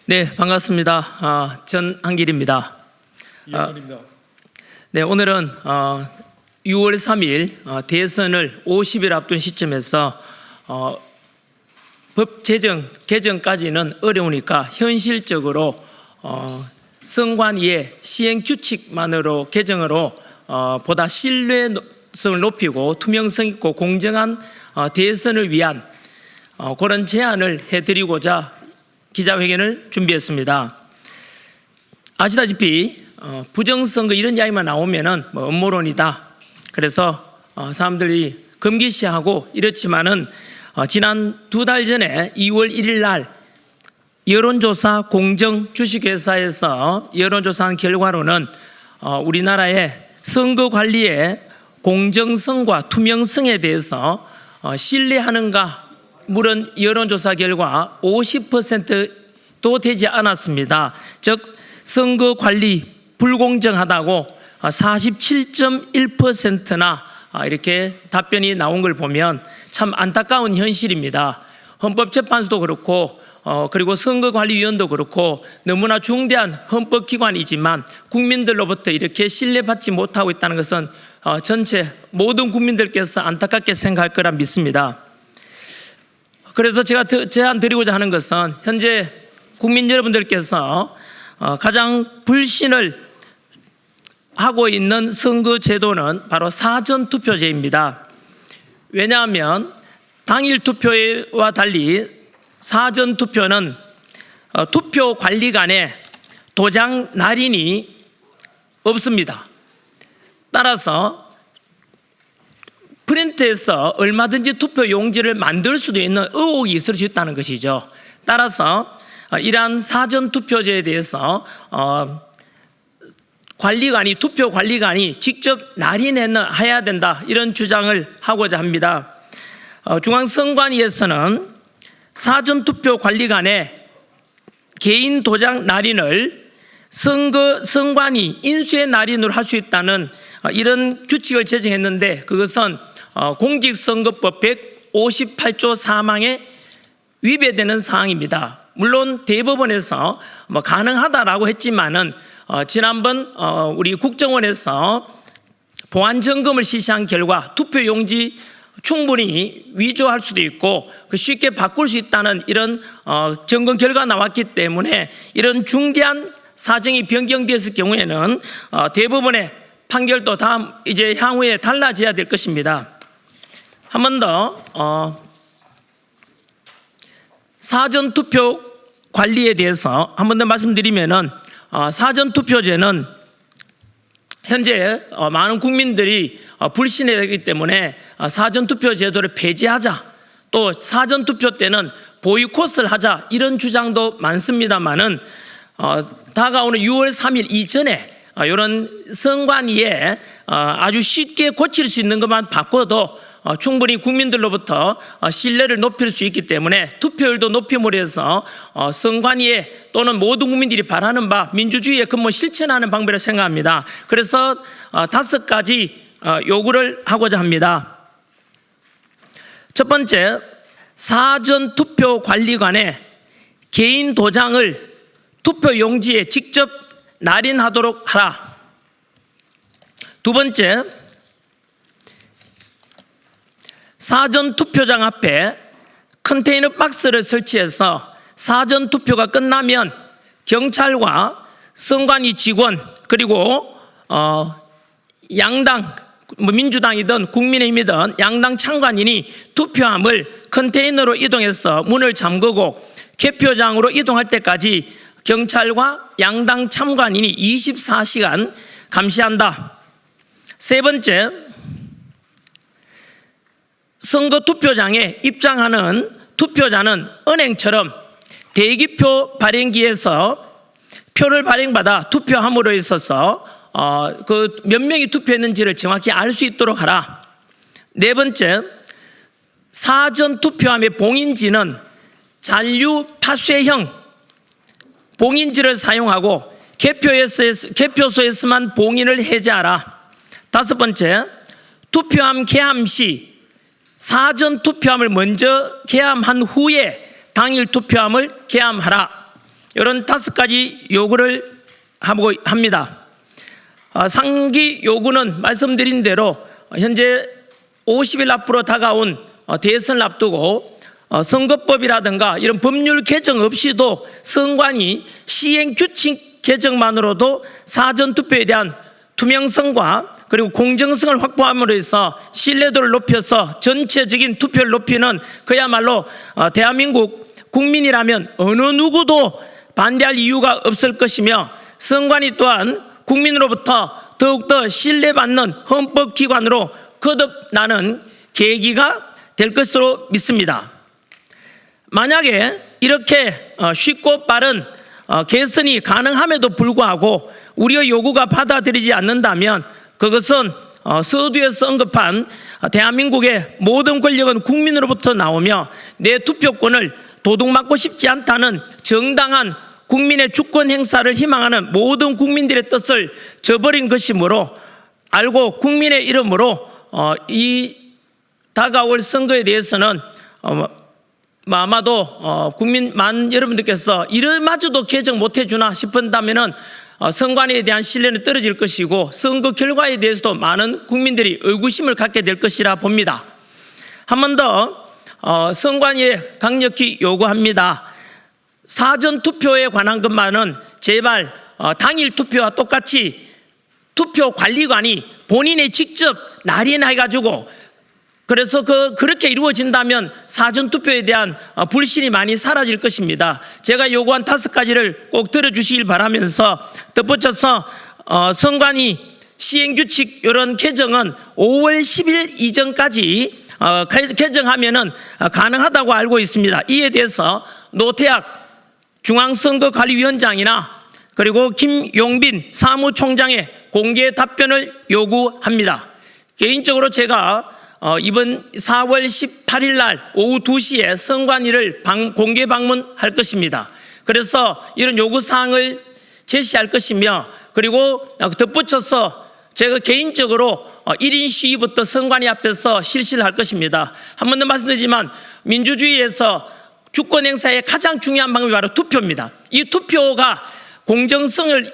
네, 반갑습니다. 전한길입니다. 이한길입니다. 네, 오늘은 6월 3일 대선을 50일 앞둔 시점에서 법 개정까지는 어려우니까 현실적으로 선관위의 시행 규칙만으로 개정으로 보다 신뢰성을 높이고 투명성 있고 공정한 대선을 위한 그런 제안을 해드리고자 기자회견을 준비했습니다. 아시다시피 부정선거 이런 이야기만 나오면은 음모론이다. 그래서 사람들이 금기시하고 이렇지만은 지난 2달 전에 2월 1일 날 여론조사 공정 주식회사에서 여론조사한 결과로는 우리나라의 선거 관리의 공정성과 투명성에 대해서 신뢰하는가 물은 여론조사 결과 50%도 되지 않았습니다. 즉 선거 관리 불공정하다고 47.1%나 이렇게 답변이 나온 걸 보면 참 안타까운 현실입니다. 헌법재판소도 그렇고 그리고 선거관리위원도 그렇고 너무나 중대한 헌법기관이지만 국민들로부터 이렇게 신뢰받지 못하고 있다는 것은 전체 모든 국민들께서 안타깝게 생각할 거라 믿습니다. 그래서 제가 제안 드리고자 하는 것은 현재 국민 여러분들께서 가장 불신을 하고 있는 선거제도는 바로 사전투표제입니다. 왜냐하면 당일 투표와 달리 사전투표는 투표관리관에 도장 날인이 없습니다. 따라서 프린트에서 얼마든지 투표 용지를 만들 수도 있는 의혹이 있을 수 있다는 것이죠. 따라서 이러한 사전투표제에 대해서 투표관리관이 직접 날인해야 된다 이런 주장을 하고자 합니다. 중앙선관위에서는 사전투표관리관의 개인 도장 날인을 선관위 인수의 날인으로 할 수 있다는 이런 규칙을 제정했는데 그것은 공직선거법 158조 4항에 위배되는 사항입니다. 물론 대법원에서 가능하다라고 했지만은 지난번 우리 국정원에서 보안 점검을 실시한 결과 투표용지 충분히 위조할 수도 있고 쉽게 바꿀 수 있다는 이런 점검 결과가 나왔기 때문에 이런 중대한 사정이 변경되었을 경우에는 대법원의 판결도 이제 향후에 달라져야 될 것입니다. 한 번 더 사전투표 관리에 대해서 한 번 더 말씀드리면은 사전투표제는 현재 많은 국민들이 불신하기 때문에 사전투표 제도를 폐지하자 또 사전투표 때는 보이콧을 하자 이런 주장도 많습니다만은 다가오는 6월 3일 이전에 이런 선관위에 아주 쉽게 고칠 수 있는 것만 바꿔도 충분히 국민들로부터 신뢰를 높일 수 있기 때문에 투표율도 높임으로 해서 선관위에 또는 모든 국민들이 바라는 바 민주주의의 근본 실천하는 방법이라고 생각합니다. 그래서 5가지 요구를 하고자 합니다. 첫 번째, 사전투표관리관에 개인 도장을 투표용지에 직접 날인하도록 하라. 두 번째, 사전투표장 앞에 컨테이너 박스를 설치해서 사전투표가 끝나면 경찰과 선관위 직원 그리고 양당 민주당이든 국민의힘이든 양당 참관인이 투표함을 컨테이너로 이동해서 문을 잠그고 개표장으로 이동할 때까지 경찰과 양당 참관인이 24시간 감시한다. 세 번째, 선거 투표장에 입장하는 투표자는 은행처럼 대기표 발행기에서 표를 발행받아 투표함으로 있어서 그 몇 명이 투표했는지를 정확히 알 수 있도록 하라. 네 번째, 사전 투표함의 봉인지는 잔류 파쇄형 봉인지를 사용하고 개표소에서만 봉인을 해제하라. 다섯 번째, 투표함 개함 시 사전 투표함을 먼저 개함한 후에 당일 투표함을 개함하라. 이런 5가지 요구를 하고 합니다. 상기 요구는 말씀드린 대로 현재 50일 앞으로 다가온 대선을 앞두고 선거법이라든가 이런 법률 개정 없이도 선관위 시행 규칙 개정만으로도 사전투표에 대한 투명성과 그리고 공정성을 확보함으로 해서 신뢰도를 높여서 전체적인 투표를 높이는 그야말로 대한민국 국민이라면 어느 누구도 반대할 이유가 없을 것이며 선관위 또한 국민으로부터 더욱더 신뢰받는 헌법기관으로 거듭나는 계기가 될 것으로 믿습니다. 만약에 이렇게 쉽고 빠른 개선이 가능함에도 불구하고 우리의 요구가 받아들이지 않는다면 그것은 서두에서 언급한 대한민국의 모든 권력은 국민으로부터 나오며 내 투표권을 도둑맞고 싶지 않다는 정당한 국민의 주권 행사를 희망하는 모든 국민들의 뜻을 저버린 것이므로 알고 국민의 이름으로 이 다가올 선거에 대해서는 아마도 국민 여러분들께서 이름마저도 개정 못 해주나 싶은다면은 선관위에 대한 신뢰는 떨어질 것이고 선거 결과에 대해서도 많은 국민들이 의구심을 갖게 될 것이라 봅니다. 한 번 더 선관위에 강력히 요구합니다. 사전 투표에 관한 것만은 제발 당일 투표와 똑같이 투표 관리관이 본인이 직접 날인해가지고 그래서 그렇게 이루어진다면 사전투표에 대한 불신이 많이 사라질 것입니다. 제가 요구한 5가지를 꼭 들어주시길 바라면서 덧붙여서 선관위 시행규칙 이런 개정은 5월 10일 이전까지 개정하면은 가능하다고 알고 있습니다. 이에 대해서 노태학 중앙선거관리위원장이나 그리고 김용빈 사무총장의 공개 답변을 요구합니다. 개인적으로 제가 이번 4월 18일 날 오후 2시에 선관위를 공개 방문할 것입니다. 그래서 이런 요구사항을 제시할 것이며 그리고 덧붙여서 제가 개인적으로 1인 시위부터 선관위 앞에서 실시를 할 것입니다. 한 번 더 말씀드리지만 민주주의에서 주권 행사의 가장 중요한 방법이 바로 투표입니다. 이 투표가 공정성을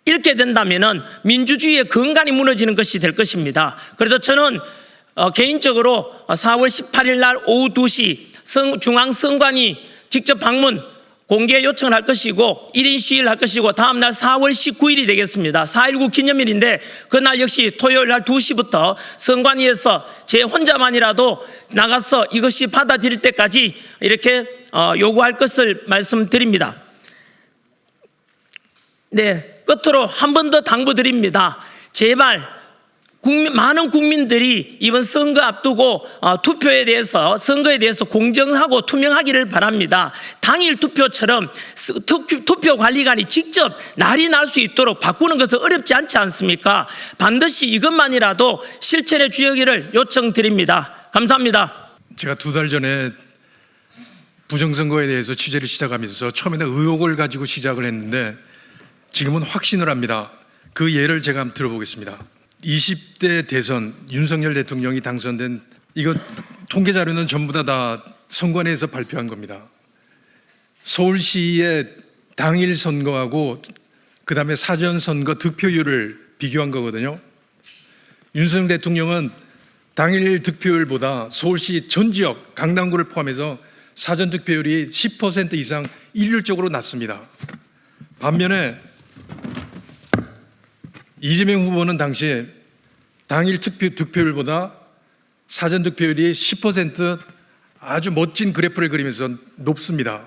잃게 된다면 민주주의의 근간이 무너지는 것이 될 것입니다. 그래서 저는 개인적으로 4월 18일 날 오후 2시 중앙선관위 직접 방문 공개 요청을 할 것이고 1인 시위를 할 것이고 다음 날 4월 19일이 되겠습니다. 4.19 기념일인데 그날 역시 토요일 날 2시부터 선관위에서 제 혼자만이라도 나가서 이것이 받아들일 때까지 이렇게 요구할 것을 말씀드립니다. 네, 끝으로 한 번 더 당부드립니다. 제발 많은 국민들이 이번 선거 앞두고 투표에 대해서 선거에 대해서 공정하고 투명하기를 바랍니다. 당일 투표처럼 투표 관리관이 직접 날이 날 수 있도록 바꾸는 것은 어렵지 않지 않습니까? 반드시 이것만이라도 실천해 주시기를 요청드립니다. 감사합니다. 제가 2달 전에 부정선거에 대해서 취재를 시작하면서 처음에는 의혹을 가지고 시작을 했는데 지금은 확신을 합니다. 그 예를 제가 한번 들어보겠습니다. 20대 대선 윤석열 대통령이 당선된 이거 통계 자료는 전부 다 선관위에서 발표한 겁니다. 서울시의 당일 선거하고 그다음에 사전 선거 득표율을 비교한 거거든요. 윤석열 대통령은 당일 득표율보다 서울시 전 지역 강남구를 포함해서 사전 득표율이 10% 이상 일률적으로 낮습니다. 반면에 이재명 후보는 당시에 당일 득표율보다 사전 득표율이 10% 아주 멋진 그래프를 그리면서 높습니다.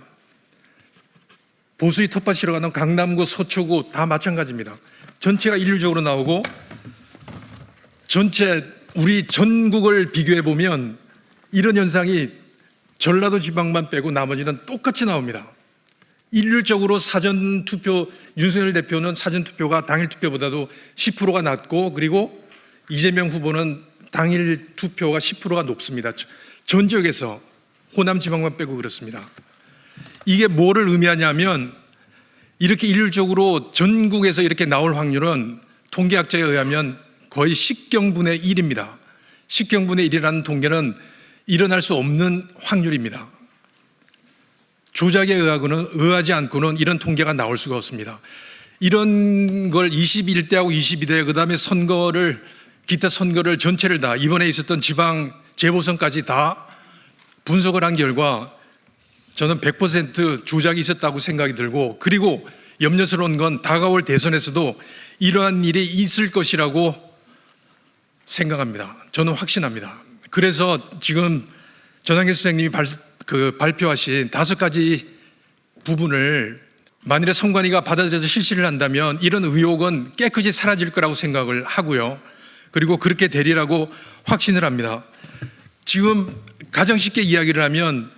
보수의 텃밭이라고 하는 강남구, 서초구 다 마찬가지입니다. 전체가 일률적으로 나오고 전체 우리 전국을 비교해 보면 이런 현상이 전라도 지방만 빼고 나머지는 똑같이 나옵니다. 일률적으로 사전투표, 윤석열 대표는 사전투표가 당일 투표보다도 10%가 낮고 그리고 이재명 후보는 당일 투표가 10%가 높습니다. 전 지역에서 호남 지방만 빼고 그렇습니다. 이게 뭐를 의미하냐면 이렇게 일률적으로 전국에서 이렇게 나올 확률은 통계학자에 의하면 거의 10경분의 1입니다. 10경분의 1이라는 통계는 일어날 수 없는 확률입니다. 조작에 의하지 않고는 이런 통계가 나올 수가 없습니다. 이런 걸 21대하고 22대 그다음에 기타 선거를 전체를 다 이번에 있었던 지방 재보선까지 다 분석을 한 결과 저는 100% 조작이 있었다고 생각이 들고, 그리고 염려스러운 건 다가올 대선에서도 이러한 일이 있을 것이라고 생각합니다. 저는 확신합니다. 그래서 지금 전한길 수석님이 발표하신 5가지 부분을 만일에 선관위가 받아들여서 실시를 한다면 이런 의혹은 깨끗이 사라질 거라고 생각을 하고요. 그리고 그렇게 되리라고 확신을 합니다. 지금 가장 쉽게 이야기를 하면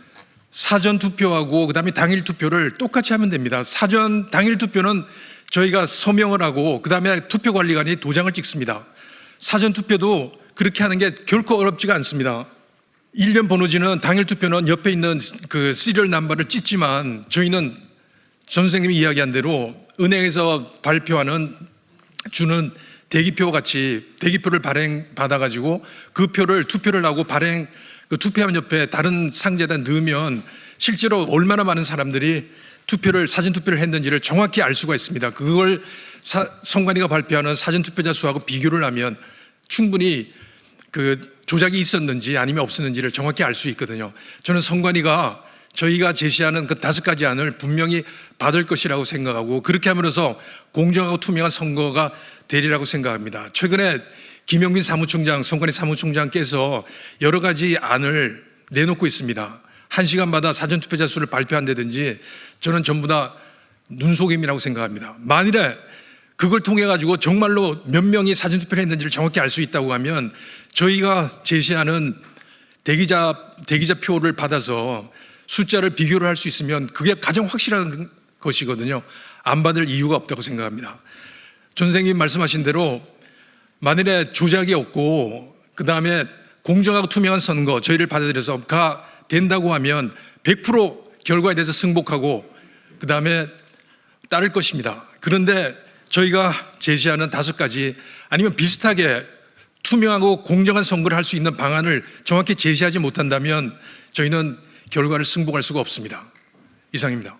사전 투표하고 그다음에 당일 투표를 똑같이 하면 됩니다. 당일 투표는 저희가 서명을 하고 그다음에 투표관리관이 도장을 찍습니다. 사전 투표도 그렇게 하는 게 결코 어렵지가 않습니다. 일련 번호지는 당일 투표는 옆에 있는 그 시리얼 넘버를 찢지만 저희는 전 선생님이 이야기한 대로 은행에서 주는 대기표 같이 대기표를 받아가지고 그 표를 투표를 하고 투표함 옆에 다른 상자에다 넣으면 실제로 얼마나 많은 사람들이 사전 투표를 했는지를 정확히 알 수가 있습니다. 그걸 선관위가 발표하는 사전 투표자 수하고 비교를 하면 충분히 그 조작이 있었는지 아니면 없었는지를 정확히 알 수 있거든요. 저는 선관위가 저희가 제시하는 그 5가지 안을 분명히 받을 것이라고 생각하고 그렇게 함으로써 공정하고 투명한 선거가 되리라고 생각합니다. 최근에 김영민 선관위 사무총장께서 여러 가지 안을 내놓고 있습니다. 1시간마다 사전투표자 수를 발표한다든지 저는 전부 다 눈속임이라고 생각합니다. 만일에 그걸 통해 가지고 정말로 몇 명이 사전투표를 했는지를 정확히 알 수 있다고 하면 저희가 제시하는 대기자 표를 받아서 숫자를 비교를 할 수 있으면 그게 가장 확실한 것이거든요. 안 받을 이유가 없다고 생각합니다. 전 선생님 말씀하신 대로 만일에 조작이 없고 그다음에 공정하고 투명한 선거 저희를 받아들여서 된다고 하면 100% 결과에 대해서 승복하고 그다음에 따를 것입니다. 그런데 저희가 제시하는 5가지 아니면 비슷하게 투명하고 공정한 선거를 할 수 있는 방안을 정확히 제시하지 못한다면 저희는 결과를 승복할 수가 없습니다. 이상입니다.